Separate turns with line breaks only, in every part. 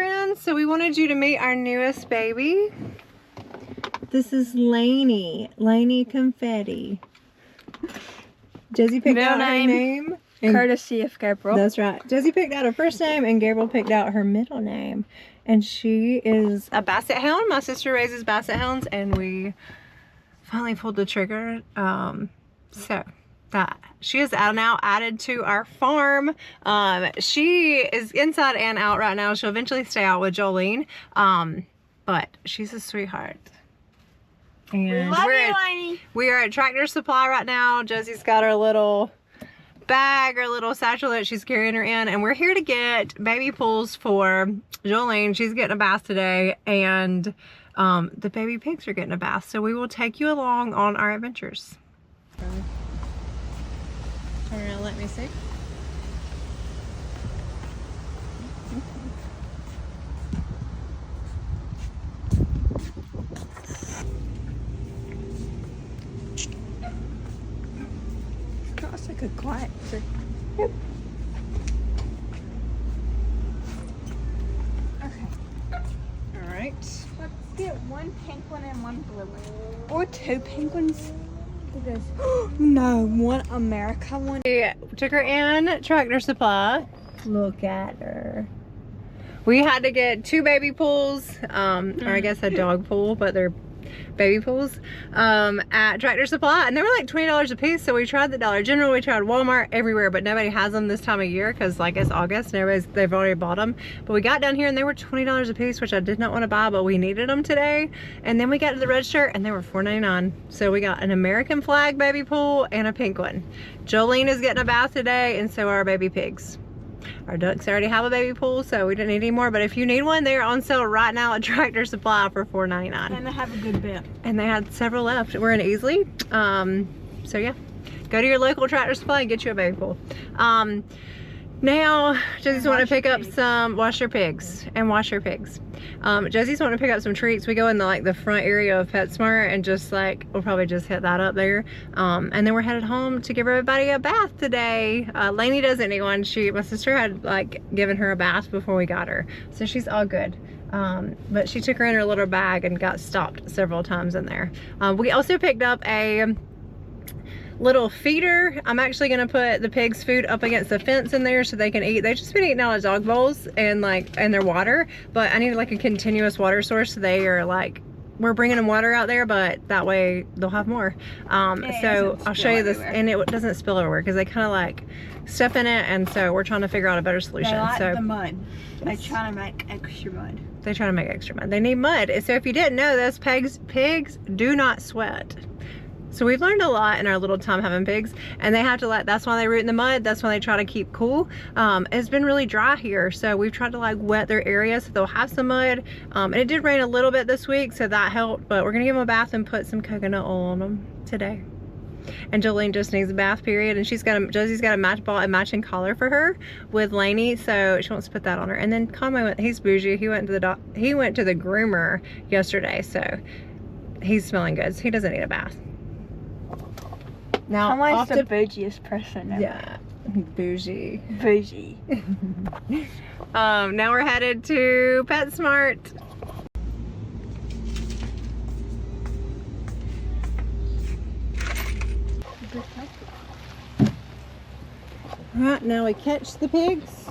friends. So we wanted you to meet our newest baby. This is Lainey. Lainey Confetti. Josie picked out her name.
Courtesy of Gabriel.
That's right. Josie picked out her first name and Gabriel picked out her middle name. And she is a Bassett hound. My sister raises Bassett hounds and we finally pulled the trigger. So that she is now added to our farm. She is inside and out right now. She'll eventually stay out with Jolene. But she's a sweetheart. And we are at Tractor Supply right now. Josie's got her little bag or little satchel that she's carrying her in, and we're here to get baby pools for Jolene. She's getting a bath today, and the baby pigs are getting a bath. So we will take you along on our adventures. Let me see.
That's like a quiet.
Yep.
Okay.
All right.
Let's get one pink one and one blue one. Or two pink ones. No, one America one.
We took her in Tractor Supply. Look at her. We had to get 2 baby pools, or I guess a dog pool, but they're baby pools, at Tractor Supply, and they were like $20 a piece. So we tried the Dollar General, we tried Walmart, everywhere, but nobody has them this time of year because like it's August and they've already bought them. But we got down here and they were $20 a piece, which I did not want to buy, but we needed them today. And then we got to the register and they were $4.99. So we got an American flag baby pool and a pink one. Jolene is getting a bath today, and so are our baby pigs. Our ducks already have a baby pool, so we didn't need any more. But if you need one, they're on sale right now at Tractor Supply for $4.99.
And they have a good bit.
And they had several left. We're in Easley. So yeah, go to your local Tractor Supply and get you a baby pool. Now, Josie's wanting to pick up some, wash your pigs. Josie's wanting to pick up some treats. We go in the front area of PetSmart and just we'll probably just hit that up there. And then we're headed home to give everybody a bath today. Lainey doesn't need one. My sister had given her a bath before we got her. So she's all good. But she took her in her little bag and got stopped several times in there. We also picked up a little feeder. I'm actually gonna put the pigs' food up against the fence in there so they can eat. They've just been eating out of dog bowls and their water, but I need a continuous water source. So they are we're bringing them water out there, but that way they'll have more. So I'll show you this, and it doesn't spill everywhere because they kind of step in it, and so we're trying to figure out a better solution.
They like
so
the mud. They try to make extra mud.
They try to make extra mud. They need mud. So if you didn't know, those pigs do not sweat. So we've learned a lot in our little time having pigs, and they have to that's why they root in the mud. That's why they try to keep cool. It's been really dry here, so we've tried to wet their area so they'll have some mud. And it did rain a little bit this week, so that helped, but we're gonna give them a bath and put some coconut oil on them today. And Jolene just needs a bath, period. And Josie's got a matching collar for her with Lainey, so she wants to put that on her. And then Conway he's bougie. He went to the groomer yesterday, so he's smelling good. So he doesn't need a bath. Now,
Conway's the bougiest person ever.
Yeah, bougie.
Bougie.
Now we're headed to PetSmart. Right, now we catch the pigs.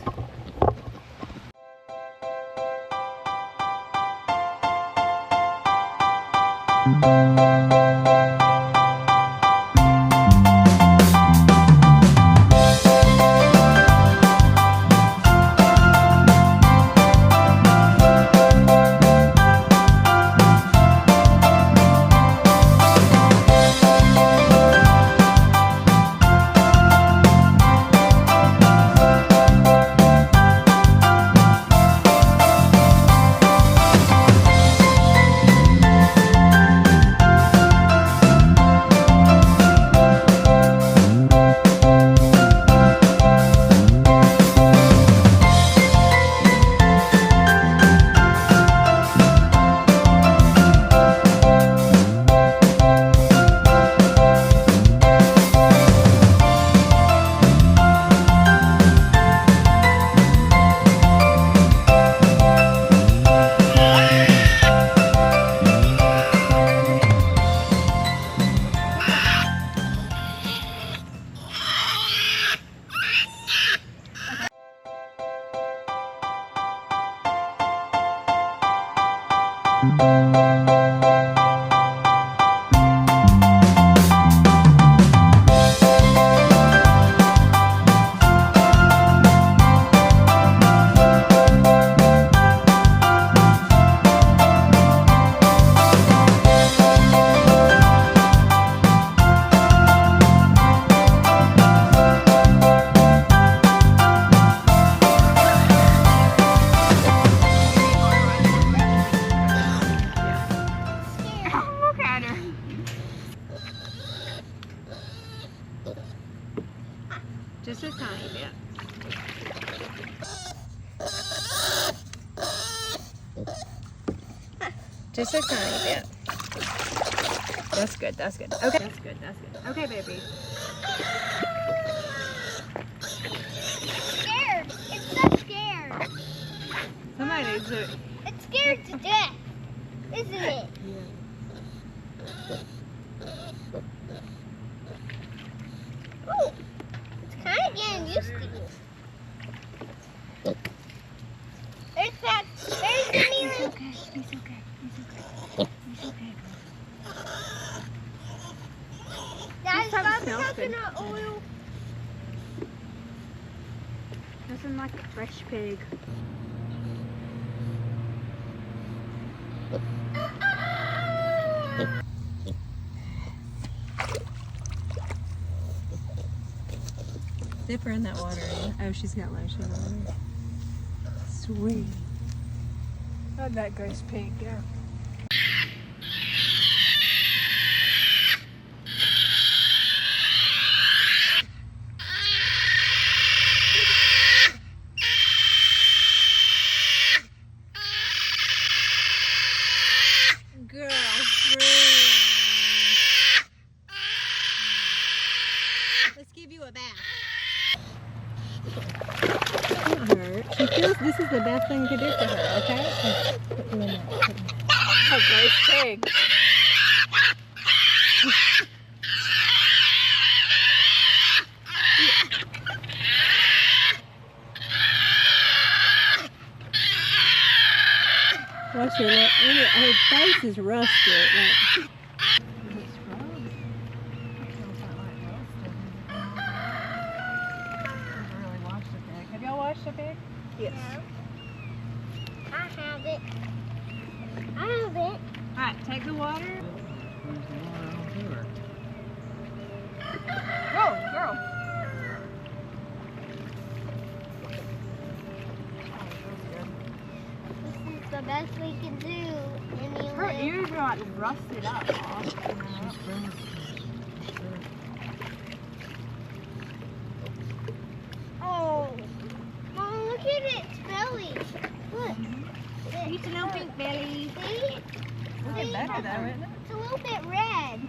Look at her.
Just a tiny bit. Just a tiny bit. That's good, that's good. Okay. That's good, that's good. Okay, baby.
Scared. It's so scared.
Somebody needs to.
It's scared to death, isn't it? Ooh, it's kind of getting used to you. There's that. There's the mirror.
He's okay, he's okay, he's okay. He's okay.
Dad's
This
got
smells good.
coconut oil.
Doesn't like a fresh pig. Dip her in that water. Oh, she's got lotion on her. Sweet. How'd that ghost pig go? Let's give you a bath. Don't hurt. She feels this is the best thing to do for her, okay? Put you in there. Oh, great pig. Watch her look. Her face is rusted. Like, have y'all washed a pig? Yes.
No. I have it. I have it.
Alright, take the water.
Go, girl. This is the best we can do.
Her ears are like rusted up.
Oh, Mom, look at its belly. Look.
It's a little pink belly.
See?
Looking better though, isn't it?
It's a little bit red.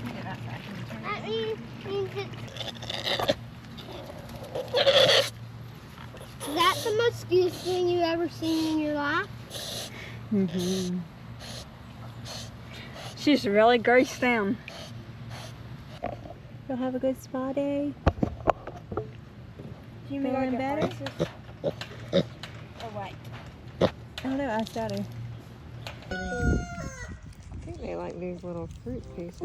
Look at that back.
That means it's... Is that the most cutest thing you've ever seen in your life?
Mm-hmm. She's really greased down. You'll have a good spa day. Feeling better?
Oh, wait.
I don't know, ask Daddy. I think they like these little fruit pieces.